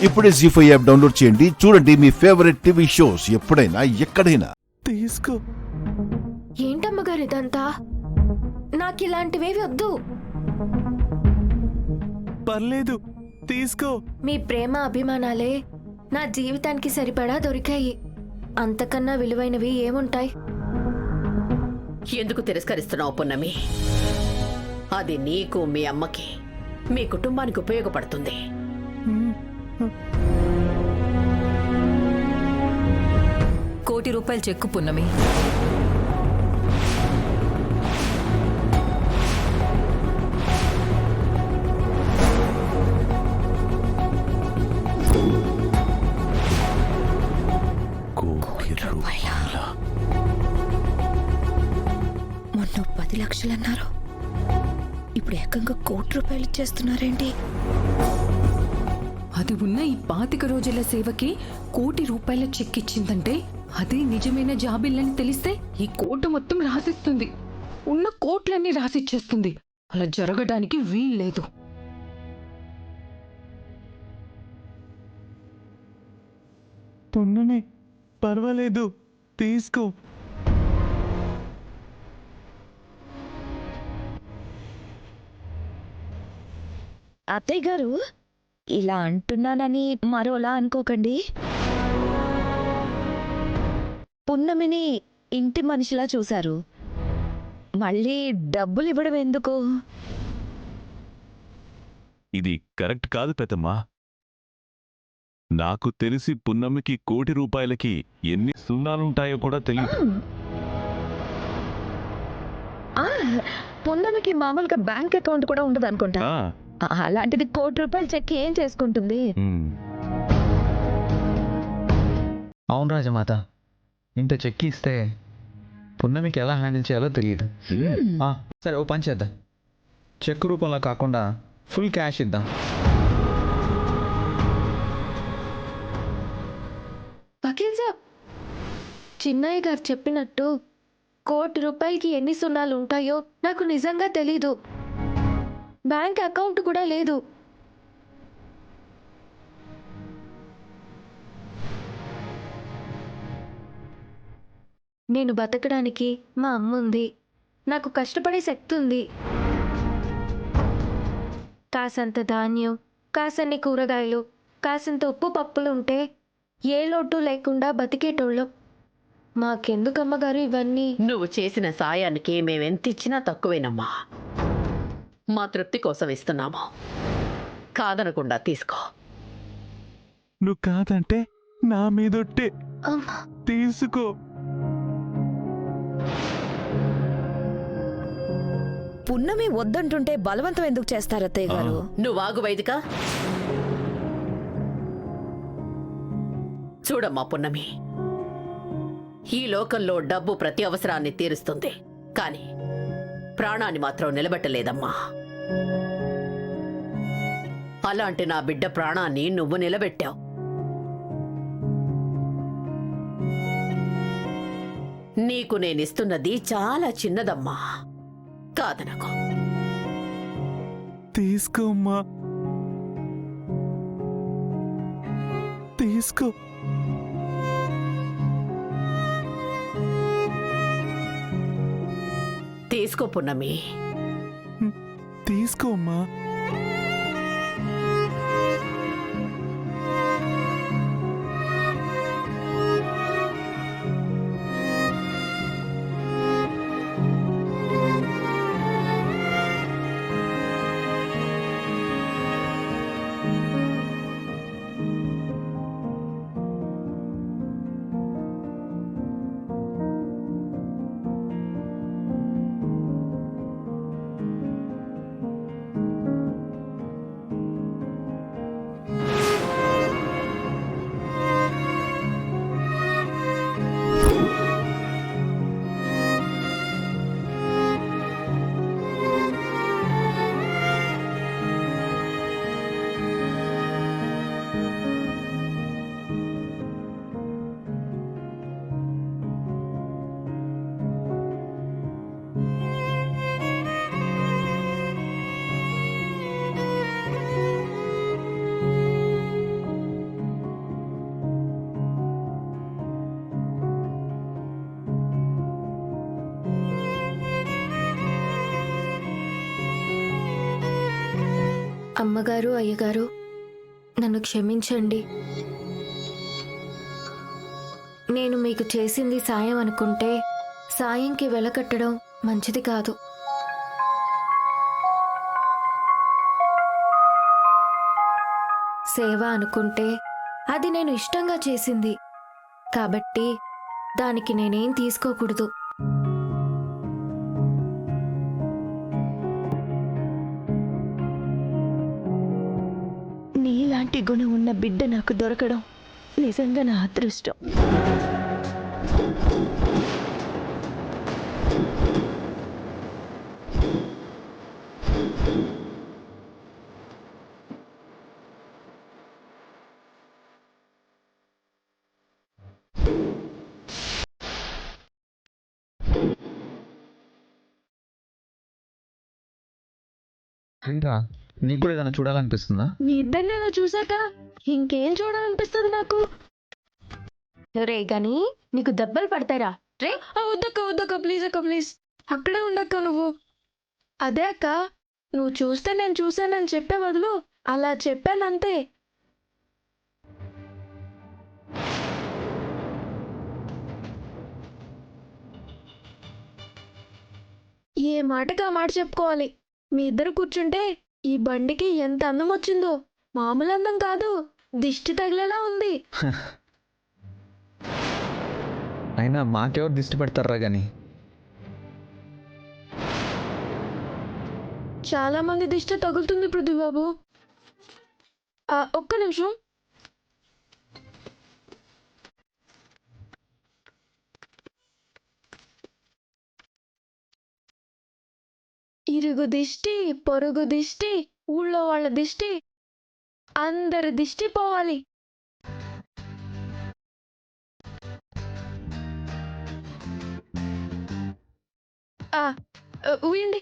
ఇప్పుడే జీ5 app download చేయండి. చూడండి మీ ఫేవరెట్ టీవీ షోస్ ఎప్పుడైనా ఎక్కడైనా. తీసుకో. ఏంటమ్మగారు ఇదంతా? నాకు ఇలాంటివేవి వద్దు. పర్లేదు, తీసుకో. మీ ప్రేమ అభిమానాలే నా జీవితానికి సరిపడా దొరికాయి. అంతకన్నా విలువైనవి ఏముంటాయి? ఎందుకు తిరస్కరిస్తున్నావు పున్నమి? అది నీకు, మీ అమ్మకి, మీ కుటుంబానికి ఉపయోగపడుతుంది. ₹1,00,00,000 చెక్కు పున్నమి. మొన్న 10 లక్షలు అన్నారు, ఇప్పుడు ఏకంగా ₹1,00,00,000 ఇచ్చేస్తున్నారేంటి? అది ఉన్న ఈ 25 రోజుల సేవకి ₹1,00,00,000 చెక్ ఇచ్చిందంటే అదే నిజమైన జాబిల్లని తెలిస్తే ఈ కోట మొత్తం రాసిస్తుంది. ఉన్న కోట్లన్నీ రాసిచ్చేస్తుంది. అలా జరగడానికి వీల్లేదు. పున్నమి, పర్వాలేదు, తీసుకో. అత్తయ్య గారు, ఇలా అంటున్నానని మరోలా అనుకోకండి. పున్నమిని ఇంటి మనిషిలా చూశారు, మళ్ళీ డబ్బులు ఇవ్వడం ఎందుకు? ఇది కరెక్ట్ కాదు పెద్దమ్మా. నాకు తెలిసి పున్నమికి ₹1,00,00,000కి ఎన్ని సున్నాలుంటాయో కూడా తెలియదు. పున్నమికి మామూలుగా బ్యాంక్ అకౌంట్ కూడా ఉండదు అనుకుంటా. అలాంటిది ₹1,00,00,000 చెక్ ఏం చేసుకుంటుంది? అవును రాజమాత, ఇంత చెక్ ఇస్తే పున్నమికి ఎలా హ్యాండిల్ చేయాలో తెలియదు. సరే, ఓ పని చేద్దాం, చెక్ రూపంలో కాకుండా ఫుల్ క్యాష్ ఇద్దాం. వకీల్ సాబ్, చిన్నయ్య గారు చెప్పినట్టు ₹1,00,00,000కి ఎన్ని సున్నాలు ఉంటాయో నాకు నిజంగా తెలీదు. బ్యాంక్ అకౌంట్ కూడా లేదు. నేను బతకడానికి మా అమ్మ ఉంది, నాకు కష్టపడే శక్తి ఉంది. కాసంత ధాన్యం, కాసన్ని కూరగాయలు, కాసంత ఉప్పు పప్పులు ఉంటే ఏ లోటు లేకుండా బతికేటోళ్ళం. మాకెందుకమ్మగారు ఇవన్నీ? నువ్వు చేసిన సాయానికి మేమెంతిచ్చినా తక్కువేనమ్మా. మా తృప్తి కోసం ఇస్తున్నాము, కాదనకుండా తీసుకో. నువ్వు కాదంటే నా మీదొట్టే, అమ్మా, తీసుకో. పున్నమి వద్దంటుంటే బలవంతం ఎందుకు చేస్తారు అత్తయ్య గారు? నువ్వు ఆగు వైదిక. చూడమ్మా పున్నమి, ఈ లోకంలో డబ్బు ప్రతి అవసరాన్ని తీరుస్తుంది, కానీ ప్రాణాన్ని మాత్రం నిలబెట్టలేదమ్మా. అలాంటి నా బిడ్డ ప్రాణాన్ని నువ్వు నిలబెట్టావు. నీకు నేనిస్తున్నది చాలా చిన్నదమ్మా, కాదనకు. తీసుకోమ్మా, తీసుకో. తీసుకో పున్నమి, తీసుకోమ్మా. అమ్మగారు అయ్యగారు, నన్ను క్షమించండి. నేను మీకు చేసింది సాయం అనుకుంటే సాయంకి వెలకట్టడం మంచిది కాదు. సేవ అనుకుంటే అది నేను ఇష్టంగా చేసింది కాబట్టి దానికి నేనేం తీసుకోకూడదు. నీలాంటి గుణం ఉన్న బిడ్డ నాకు దొరకడం నిజంగా నా అదృష్టం. ఏంట్రా, నీకు కూడా ఏదైనా చూడాలనిపిస్తుందా? మీ ఇద్దరిని అలా చూసాక ఇంకేం చూడాలనిపిస్తుంది నాకు. రే గాని నీకు దెబ్బలు పడతారా రే? వద్దక్క ప్లీజ్ అక్క ప్లీజ్. అక్కడే ఉండక్క నువ్వు. అదే అక్క, నువ్వు చూస్తే నేను చూశానని చెప్పే బదులు అలా చెప్పానంతే. ఏ మాటకి ఆ మాట చెప్పుకోవాలి. మీ ఇద్దరు కూర్చుంటే ఈ బండికి ఎంత అందం వచ్చిందో. మామూలు అందం కాదు, దిష్టి తగిలేలా ఉంది. అయినా మాకెవరు దిష్టి పెడతారా కానీ. చాలా మంది దిష్టి తగులుతుంది పృథ్వీబాబు. ఒక్క నిమిషం. ఇరుగు దిష్టి, పొరుగు దిష్టి, ఊళ్ళో వాళ్ళ దిష్టి, అందరి దిష్టి పోవాలి. ఊయండి.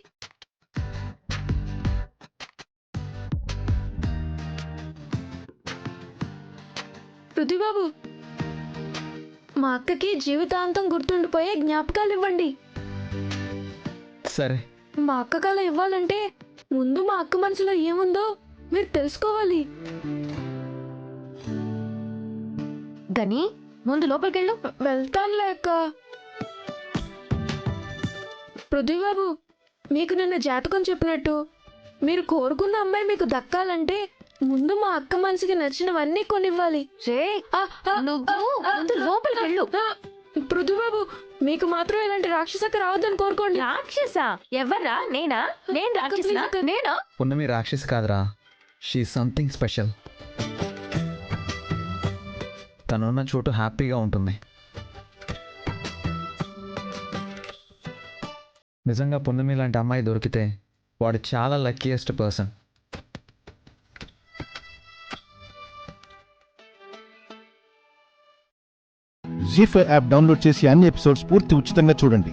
పృథ్వీబాబు, మా అక్కకి జీవితాంతం గుర్తుండిపోయే జ్ఞాపకాలు ఇవ్వండి. సరే. మా అక్క కళ ఇవ్వాలంటే ముందు మా అక్క మనసులో ఏముందో మీరు తెలుసుకోవాలి. గని ముందు లోపలికెళ్ళు. వెళ్తానులే అక్క. పృథ్వీబాబు, మీకు నిన్న జాతకం చెప్పినట్టు మీరు కోరుకున్న అమ్మాయి మీకు దక్కాలంటే ముందు మా అక్క మనసుకి నచ్చినవన్నీ కొనివ్వాలి. రే నువ్వు ముందు లోపలికెళ్ళు. పృథ్వీబాబు, మీకు మాత్రం ఇలాంటి రాక్షసక్క రావద్దని కోరుకోండి. రాక్షసా? ఎవర్రా? నేనా? నేను రాక్షసా? నేనా? పున్నమి రాక్షసి కాదురా, షీ సంథింగ్ స్పెషల్. తనున్న చోటు హ్యాపీగా ఉంటుంది. నిజంగా పున్నమి లాంటి అమ్మాయి దొరికితే వాడు చాలా లక్కీయెస్ట్ పర్సన్. జీ5 యాప్ డౌన్లోడ్ చేసి అన్ని ఎపిసోడ్స్ పూర్తి ఉచితంగా చూడండి.